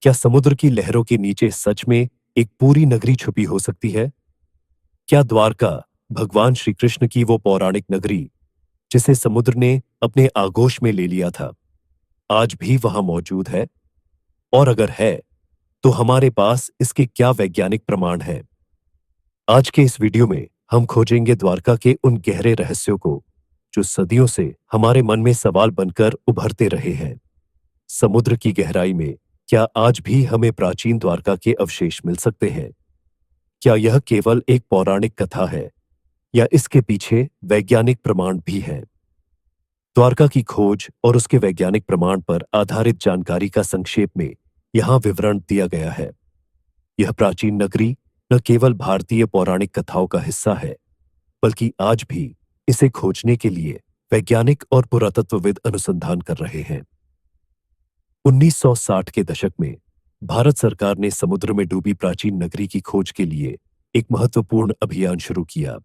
क्या समुद्र की लहरों के नीचे सच में एक पूरी नगरी छुपी हो सकती है? क्या द्वारका भगवान श्री कृष्ण की वो पौराणिक नगरी जिसे समुद्र ने अपने आगोश में ले लिया था, आज भी वहां मौजूद है? और अगर है, तो हमारे पास इसके क्या वैज्ञानिक प्रमाण हैं? आज के इस वीडियो में हम खोजेंगे द्वारका के उन गहरे रहस्यों को जो सदियों से हमारे मन में सवाल बनकर उभरते रहे हैं। समुद्र की गहराई में क्या आज भी हमें प्राचीन द्वारका के अवशेष मिल सकते हैं? क्या यह केवल एक पौराणिक कथा है या इसके पीछे वैज्ञानिक प्रमाण भी हैं? द्वारका की खोज और उसके वैज्ञानिक प्रमाण पर आधारित जानकारी का संक्षेप में यहाँ विवरण दिया गया है। यह प्राचीन नगरी न केवल भारतीय पौराणिक कथाओं का हिस्सा है, बल्कि आज भी इसे खोजने के लिए वैज्ञानिक और पुरातत्वविद अनुसंधान कर रहे हैं। 1960 के दशक में भारत सरकार ने समुद्र में डूबी प्राचीन नगरी की खोज के लिए एक महत्वपूर्ण अभियान शुरू किया।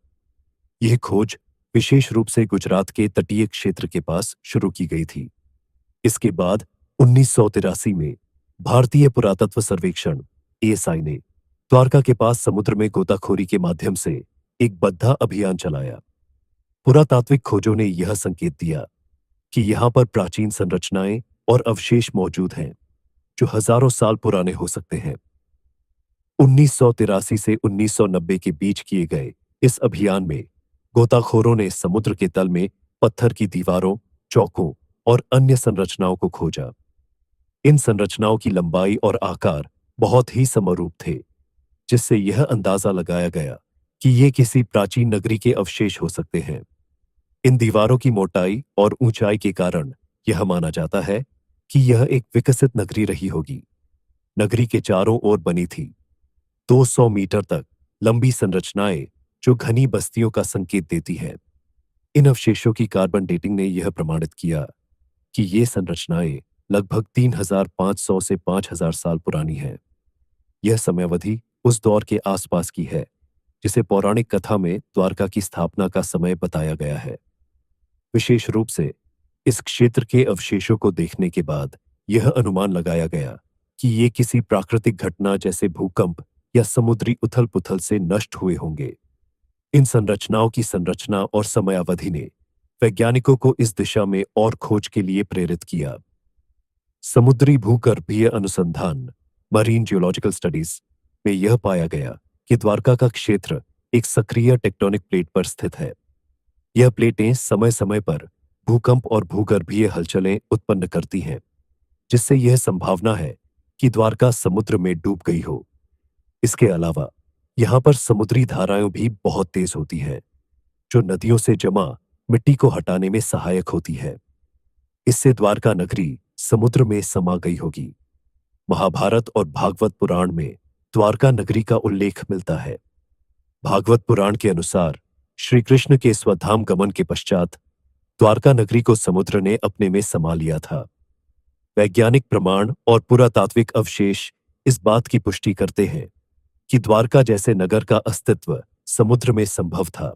यह खोज विशेष रूप से गुजरात के तटीय क्षेत्र के पास शुरू की गई थी। इसके बाद 1983 में भारतीय पुरातत्व सर्वेक्षण एएसआई ने द्वारका के पास समुद्र में गोताखोरी के माध्यम से एक बद्धा अभियान चलाया। पुरातात्विक खोजों ने यह संकेत दिया कि यहां पर प्राचीन संरचनाएं और अवशेष मौजूद हैं जो हजारों साल पुराने हो सकते हैं। 1983 से 1990 के बीच किए गए इस अभियान में गोताखोरों ने समुद्र के तल में पत्थर की दीवारों, चौकों और अन्य संरचनाओं को खोजा। इन संरचनाओं की लंबाई और आकार बहुत ही समरूप थे, जिससे यह अंदाजा लगाया गया कि ये किसी प्राचीन नगरी के अवशेष हो सकते हैं। इन दीवारों की मोटाई और ऊंचाई के कारण यह माना जाता है कि यह एक विकसित नगरी रही होगी। नगरी के चारों ओर बनी थी 200 मीटर तक लंबी संरचनाएं जो घनी बस्तियों का संकेत देती हैं। इन अवशेषों की कार्बन डेटिंग ने यह प्रमाणित किया कि ये संरचनाएं लगभग 3500 से 5000 साल पुरानी हैं। यह समयावधि उस दौर के आसपास की है जिसे पौराणिक कथा में द्वारका की स्थापना का समय बताया गया है। विशेष रूप से इस क्षेत्र के अवशेषों को देखने के बाद यह अनुमान लगाया गया कि ये किसी प्राकृतिक घटना जैसे भूकंप या समुद्री उथल-पुथल से नष्ट हुए होंगे। इन संरचनाओं की संरचना और समयावधि ने वैज्ञानिकों को इस दिशा में और खोज के लिए प्रेरित किया। समुद्री भूगर्भीय अनुसंधान मरीन जियोलॉजिकल स्टडीज में यह पाया गया कि द्वारका का क्षेत्र एक सक्रिय टेक्टोनिक प्लेट पर स्थित है। यह प्लेटें समय समय पर भूकंप और भूगर्भीय हलचलें उत्पन्न करती हैं, जिससे यह संभावना है कि द्वारका समुद्र में डूब गई हो। इसके अलावा यहां पर समुद्री धाराएं भी बहुत तेज होती हैं, जो नदियों से जमा मिट्टी को हटाने में सहायक होती है। इससे द्वारका नगरी समुद्र में समा गई होगी। महाभारत और भागवत पुराण में द्वारका नगरी का उल्लेख मिलता है। भागवत पुराण के अनुसार श्री कृष्ण के स्वधाम गमन के पश्चात द्वारका नगरी को समुद्र ने अपने में समा लिया था। वैज्ञानिक प्रमाण और पुरातात्विक अवशेष इस बात की पुष्टि करते हैं कि द्वारका जैसे नगर का अस्तित्व समुद्र में संभव था।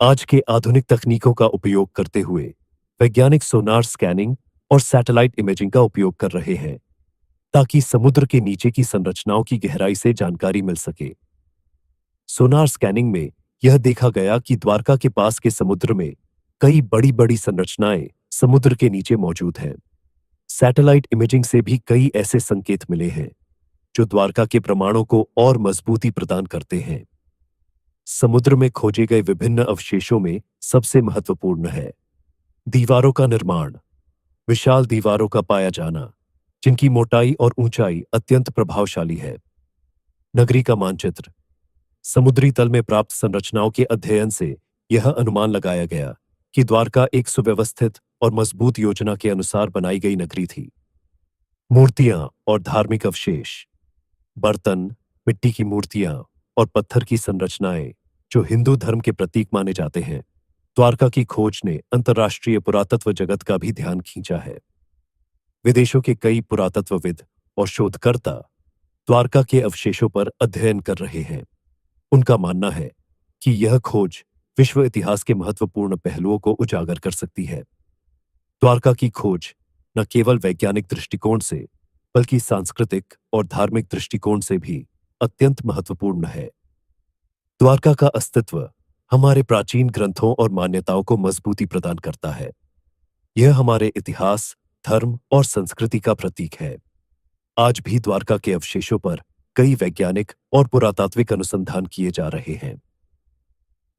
आज के आधुनिक तकनीकों का उपयोग करते हुए वैज्ञानिक सोनार स्कैनिंग और सैटेलाइट इमेजिंग का उपयोग कर रहे हैं ताकि समुद्र के नीचे की संरचनाओं की गहराई से जानकारी मिल सके। सोनार स्कैनिंग में यह देखा गया कि द्वारका के पास के समुद्र में कई बड़ी बड़ी संरचनाएं समुद्र के नीचे मौजूद हैं। सैटेलाइट इमेजिंग से भी कई ऐसे संकेत मिले हैं जो द्वारका के प्रमाणों को और मजबूती प्रदान करते हैं। समुद्र में खोजे गए विभिन्न अवशेषों में सबसे महत्वपूर्ण है दीवारों का निर्माण। विशाल दीवारों का पाया जाना, जिनकी मोटाई और ऊंचाई अत्यंत प्रभावशाली है। नगरी का मानचित्र। समुद्री तल में प्राप्त संरचनाओं के अध्ययन से यह अनुमान लगाया गया कि द्वारका एक सुव्यवस्थित और मजबूत योजना के अनुसार बनाई गई नगरी थी। मूर्तियां और धार्मिक अवशेष। बर्तन, मिट्टी की मूर्तियां और पत्थर की संरचनाएं जो हिंदू धर्म के प्रतीक माने जाते हैं। द्वारका की खोज ने अंतर्राष्ट्रीय पुरातत्व जगत का भी ध्यान खींचा है। विदेशों के कई पुरातत्वविद और शोधकर्ता द्वारका के अवशेषों पर अध्ययन कर रहे हैं। उनका मानना है कि यह खोज विश्व इतिहास के महत्वपूर्ण पहलुओं को उजागर कर सकती है। द्वारका की खोज न केवल वैज्ञानिक दृष्टिकोण से, बल्कि सांस्कृतिक और धार्मिक दृष्टिकोण से भी अत्यंत महत्वपूर्ण है। द्वारका का अस्तित्व हमारे प्राचीन ग्रंथों और मान्यताओं को मजबूती प्रदान करता है। यह हमारे इतिहास, धर्म और संस्कृति का प्रतीक है। आज भी द्वारका के अवशेषों पर कई वैज्ञानिक और पुरातात्विक अनुसंधान किए जा रहे हैं।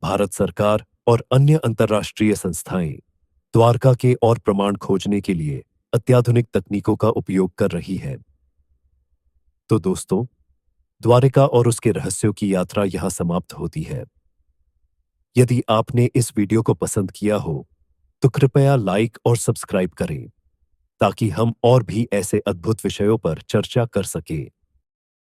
भारत सरकार और अन्य अंतर्राष्ट्रीय संस्थाएं द्वारका के और प्रमाण खोजने के लिए अत्याधुनिक तकनीकों का उपयोग कर रही है। तो दोस्तों, द्वारिका और उसके रहस्यों की यात्रा यहां समाप्त होती है। यदि आपने इस वीडियो को पसंद किया हो तो कृपया लाइक और सब्सक्राइब करें ताकि हम और भी ऐसे अद्भुत विषयों पर चर्चा कर सकें।